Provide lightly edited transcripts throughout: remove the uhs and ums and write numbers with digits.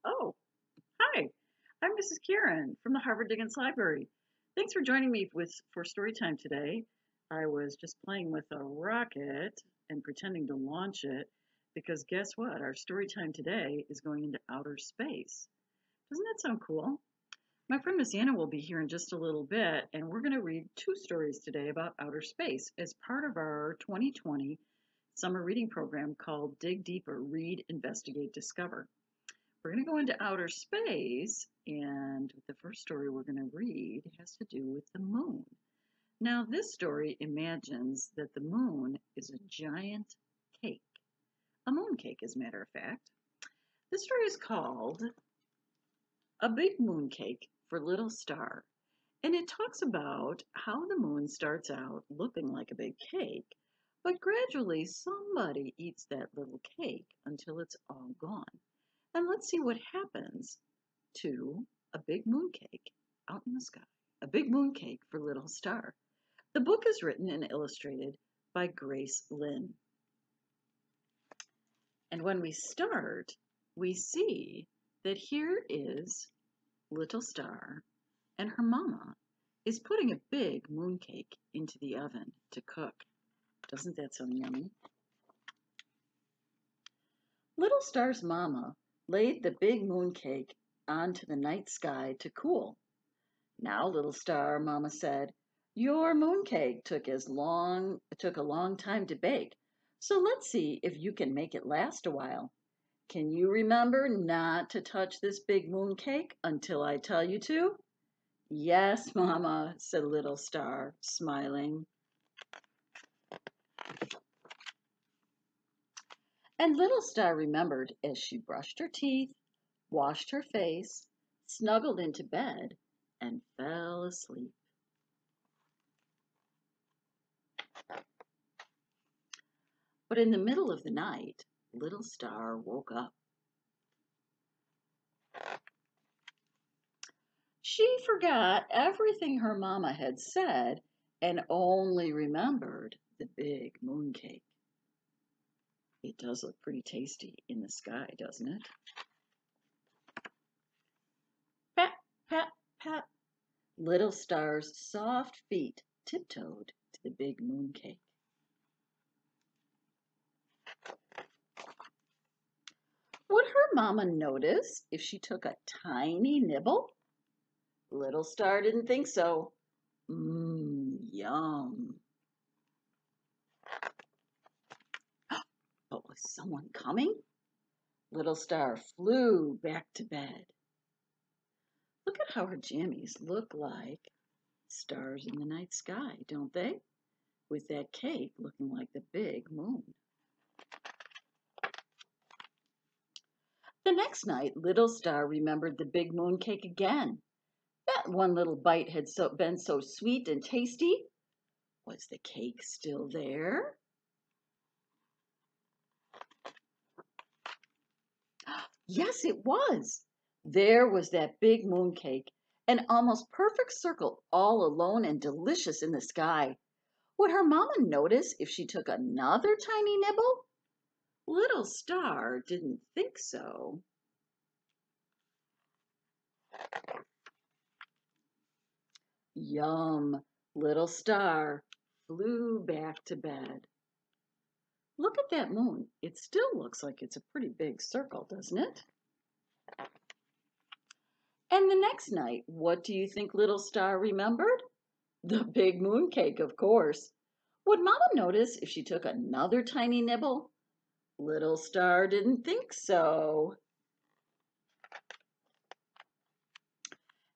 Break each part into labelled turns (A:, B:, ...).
A: Oh, hi. I'm Mrs. Karen from the Harvard Diggins Library. Thanks for joining me for Storytime today. I was just playing with a rocket and pretending to launch it because guess what? Our Storytime today is going into outer space. Doesn't that sound cool? My friend Miss Anna will be here in just a little bit, and we're going to read two stories today about outer space as part of our 2020 summer reading program called Dig Deeper, Read, Investigate, Discover. We're going to go into outer space, and the first story we're going to read has to do with the moon. Now, this story imagines that the moon is a giant cake, a moon cake, as a matter of fact. This story is called A Big Moon Cake for Little Star, and it talks about how the moon starts out looking like a big cake, but gradually somebody eats that little cake until it's all gone. And let's see what happens to a big mooncake out in the sky. A big mooncake for Little Star. The book is written and illustrated by Grace Lynn. And when we start, we see that here is Little Star, and her mama is putting a big mooncake into the oven to cook. Doesn't that sound yummy? Little Star's mama laid the big mooncake onto the night sky to cool. Now, Little Star, Mama said, your mooncake took a long time to bake, so let's see if you can make it last a while. Can you remember not to touch this big mooncake until I tell you to? Yes, Mama, said Little Star, smiling. And Little Star remembered as she brushed her teeth, washed her face, snuggled into bed, and fell asleep. But in the middle of the night, Little Star woke up. She forgot everything her mama had said and only remembered the big mooncake. It does look pretty tasty in the sky, doesn't it? Pat, pat, pat. Little Star's soft feet tiptoed to the big mooncake. Would her mama notice if she took a tiny nibble? Little Star didn't think so. Yum. But was someone coming? Little Star flew back to bed. Look at how her jammies look like stars in the night sky, don't they? With that cake looking like the big moon. The next night, Little Star remembered the big moon cake again. That one little bite had been so sweet and tasty. Was the cake still there? Yes, it was. There was that big moon cake, an almost perfect circle, all alone and delicious in the sky. Would her mama notice if she took another tiny nibble? Little Star didn't think so. Yum! Little Star flew back to bed. Look at that moon. It still looks like it's a pretty big circle, doesn't it? And the next night, what do you think Little Star remembered? The big moon cake, of course. Would Mama notice if she took another tiny nibble? Little Star didn't think so.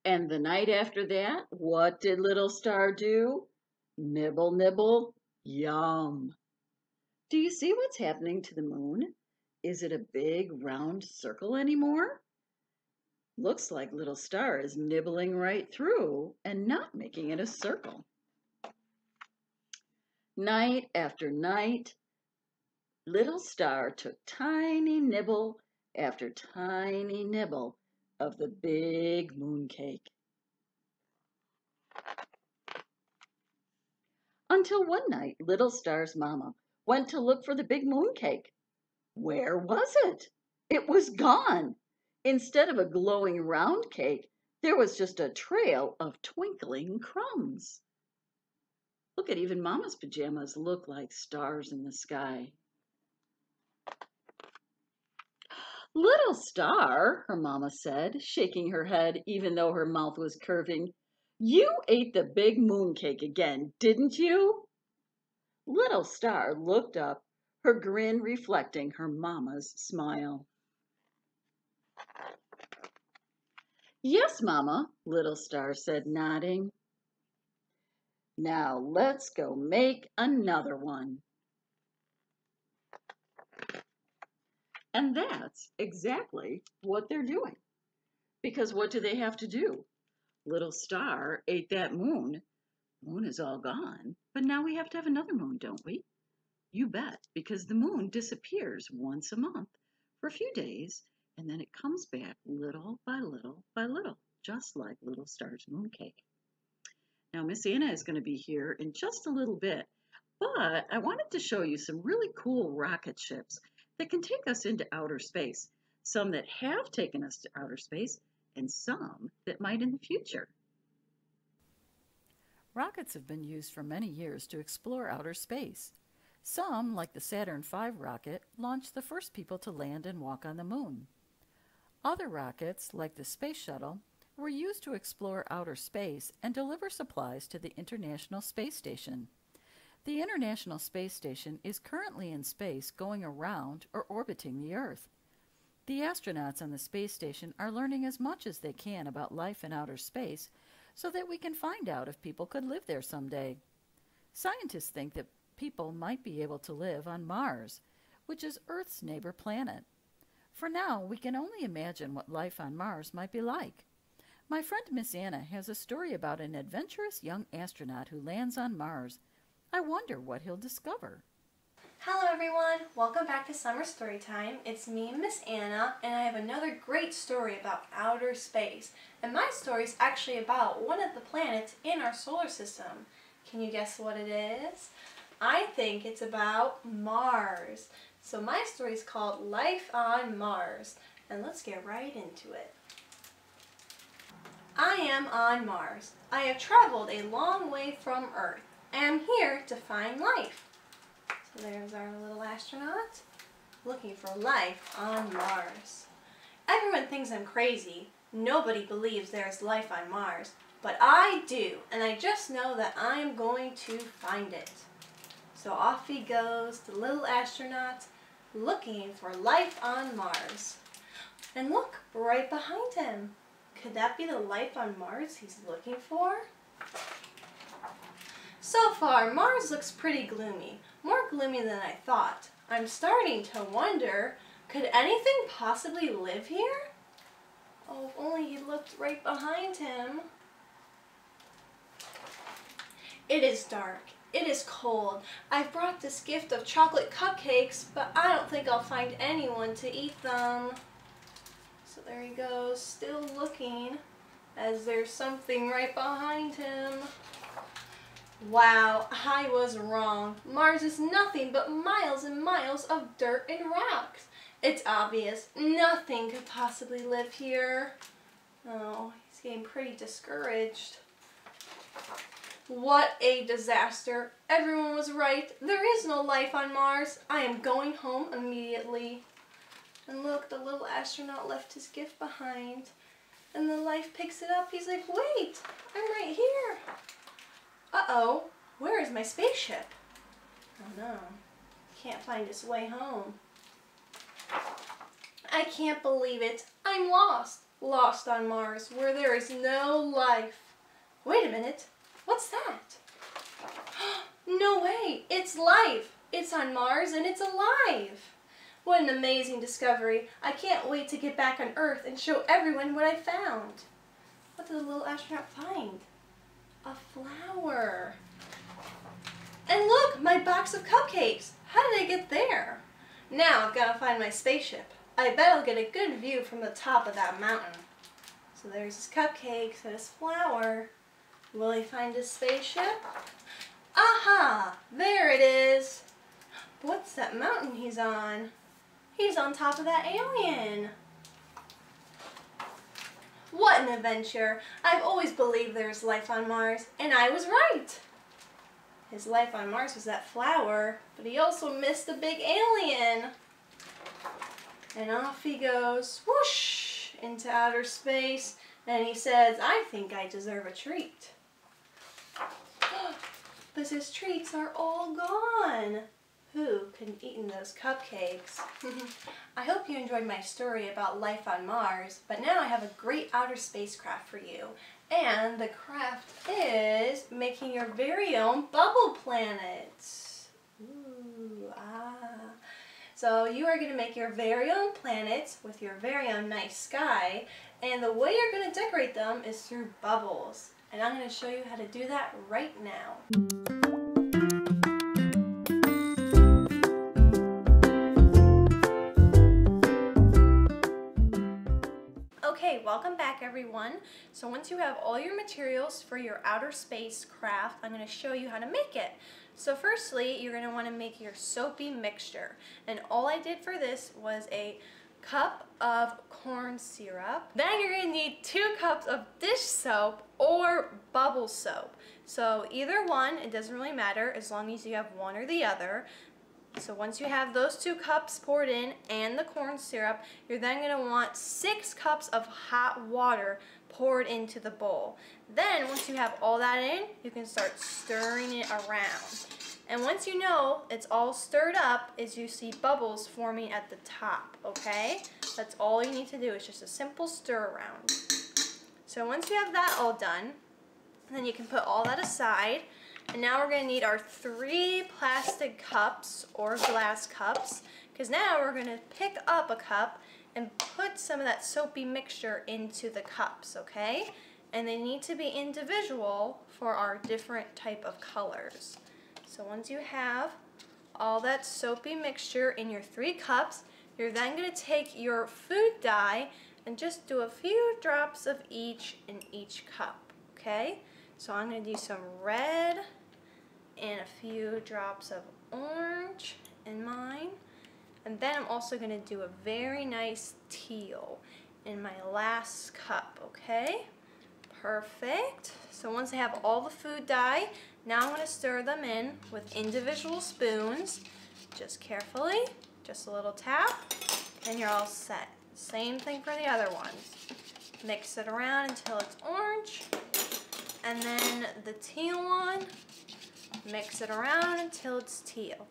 A: And the night after that, what did Little Star do? Nibble, nibble, yum. Do you see what's happening to the moon? Is it a big round circle anymore? Looks like Little Star is nibbling right through and not making it a circle. Night after night, Little Star took tiny nibble after tiny nibble of the big mooncake. Until one night, Little Star's mama went to look for the big mooncake. Where was it? It was gone. Instead of a glowing round cake, there was just a trail of twinkling crumbs. Look at even Mama's pajamas look like stars in the sky. Little star, her mama said, shaking her head even though her mouth was curving. You ate the big moon cake again, didn't you? Little star looked up, her grin reflecting her mama's smile. Yes, Mama, Little Star said, nodding. Now let's go make another one. And that's exactly what they're doing. Because what do they have to do? Little Star ate that moon. Moon is all gone. But now we have to have another moon, don't we? You bet, because the moon disappears once a month for a few days, and then it comes back little by little by little, just like Little Star's mooncake. Now, Miss Anna is going to be here in just a little bit, but I wanted to show you some really cool rocket ships that can take us into outer space, some that have taken us to outer space, and some that might in the future.
B: Rockets have been used for many years to explore outer space. Some, like the Saturn V rocket, launched the first people to land and walk on the moon. Other rockets, like the Space Shuttle, were used to explore outer space and deliver supplies to the International Space Station. The International Space Station is currently in space going around or orbiting the Earth. The astronauts on the space station are learning as much as they can about life in outer space so that we can find out if people could live there someday. Scientists think that people might be able to live on Mars, which is Earth's neighbor planet. For now, we can only imagine what life on Mars might be like. My friend Miss Anna has a story about an adventurous young astronaut who lands on Mars. I wonder what he'll discover.
C: Hello everyone, welcome back to Summer Storytime. It's me, Miss Anna, and I have another great story about outer space. And my story is actually about one of the planets in our solar system. Can you guess what it is? I think it's about Mars. So my story is called Life on Mars, and let's get right into it. I am on Mars. I have traveled a long way from Earth. I am here to find life. So there's our little astronaut looking for life on Mars. Everyone thinks I'm crazy. Nobody believes there's life on Mars, but I do, and I just know that I'm going to find it. So off he goes, the little astronaut, looking for life on Mars. And look, right behind him. Could that be the life on Mars he's looking for? So far, Mars looks pretty gloomy. More gloomy than I thought. I'm starting to wonder, could anything possibly live here? Oh, if only he looked right behind him. It is dark. It is cold. I've brought this gift of chocolate cupcakes, but I don't think I'll find anyone to eat them. So there he goes, still looking, as there's something right behind him. Wow, I was wrong. Mars is nothing but miles and miles of dirt and rocks. It's obvious nothing could possibly live here. Oh, he's getting pretty discouraged. What a disaster. Everyone was right. There is no life on Mars. I am going home immediately. And look, the little astronaut left his gift behind. And the life picks it up. He's like, wait, I'm right here. Uh-oh, where is my spaceship? Oh no, can't find its way home. I can't believe it. I'm lost. Lost on Mars, where there is no life. Wait a minute, what's that? No way, it's life. It's on Mars and it's alive. What an amazing discovery. I can't wait to get back on Earth and show everyone what I found. What did the little astronaut find? A flower. And look, my box of cupcakes. How did I get there? Now I've got to find my spaceship. I bet I'll get a good view from the top of that mountain. So there's his cupcakes and his flower. Will he find his spaceship? Aha! There it is. What's that mountain he's on? He's on top of that alien. What an adventure! I've always believed there's life on Mars, and I was right! His life on Mars was that flower, but he also missed a big alien. And off he goes, whoosh, into outer space, and he says, I think I deserve a treat. But his treats are all gone. Who could have eaten those cupcakes? I hope you enjoyed my story about life on Mars, but now I have a great outer spacecraft for you. And the craft is making your very own bubble planet. Ooh, ah. So you are going to make your very own planets with your very own nice sky, and the way you're going to decorate them is through bubbles. And I'm going to show you how to do that right now. Okay, welcome back everyone. So once you have all your materials for your outer space craft, I'm going to show you how to make it. So firstly, you're going to want to make your soapy mixture. And all I did for this was a cup of corn syrup. Then you're going to need 2 cups of dish soap or bubble soap. So either one, it doesn't really matter as long as you have one or the other. So once you have those 2 cups poured in and the corn syrup, you're then going to want 6 cups of hot water poured into the bowl. Then once you have all that in, you can start stirring it around. And once you know it's all stirred up, is you see bubbles forming at the top, okay? That's all you need to do, is just a simple stir around. So once you have that all done, then you can put all that aside. And now we're going to need our 3 plastic cups or glass cups, because now we're going to pick up a cup and put some of that soapy mixture into the cups, okay? And they need to be individual for our different type of colors. So once you have all that soapy mixture in your 3 cups, you're then going to take your food dye and just do a few drops of each in each cup, okay? So I'm going to do some red and a few drops of orange in mine. And then I'm also going to do a very nice teal in my last cup, okay? Perfect. So once I have all the food dye, now I'm going to stir them in with individual spoons. Just carefully, just a little tap, and you're all set. Same thing for the other ones. Mix it around until it's orange. And then the teal one, mix it around until it's teal.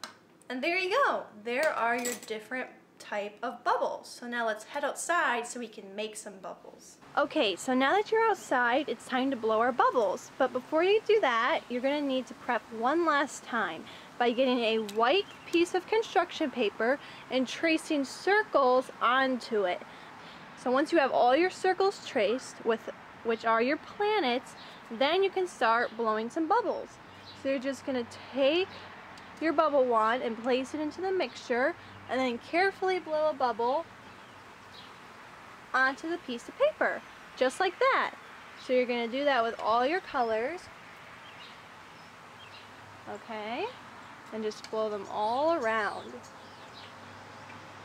C: And there you go. There are your different type of bubbles. So now let's head outside so we can make some bubbles. Okay, so now that you're outside, it's time to blow our bubbles. But before you do that, you're going to need to prep one last time by getting a white piece of construction paper and tracing circles onto it. So once you have all your circles traced, which are your planets, then you can start blowing some bubbles. So you're just going to take your bubble wand and place it into the mixture, and then carefully blow a bubble onto the piece of paper, just like that. So you're going to do that with all your colors, okay, and just blow them all around,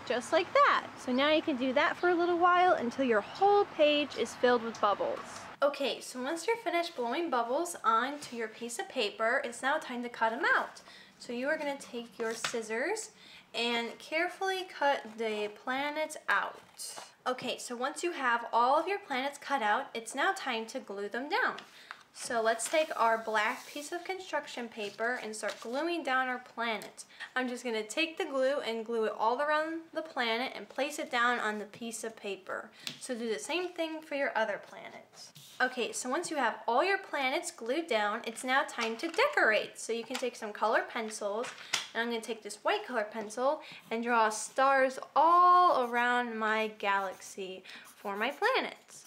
C: just like that. So now you can do that for a little while until your whole page is filled with bubbles. Okay, so once you're finished blowing bubbles onto your piece of paper, it's now time to cut them out. So you are going to take your scissors and carefully cut the planets out. Okay, so once you have all of your planets cut out, it's now time to glue them down. So let's take our black piece of construction paper and start gluing down our planets. I'm just going to take the glue and glue it all around the planet and place it down on the piece of paper. So do the same thing for your other planets. Okay, so once you have all your planets glued down, it's now time to decorate. So you can take some colored pencils, and I'm going to take this white color pencil and draw stars all around my galaxy for my planets.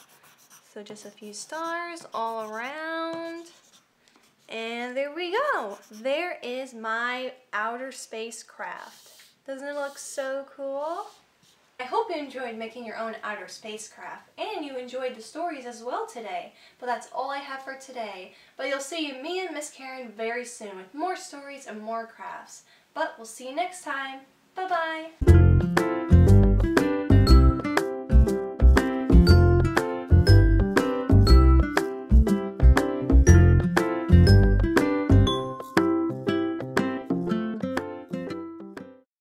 C: So just a few stars all around, and there we go. There is my outer space craft. Doesn't it look so cool? I hope you enjoyed making your own outer spacecraft, and you enjoyed the stories as well today. But that's all I have for today. But you'll see me and Miss Karen very soon with more stories and more crafts. But we'll see you next time. Bye-bye.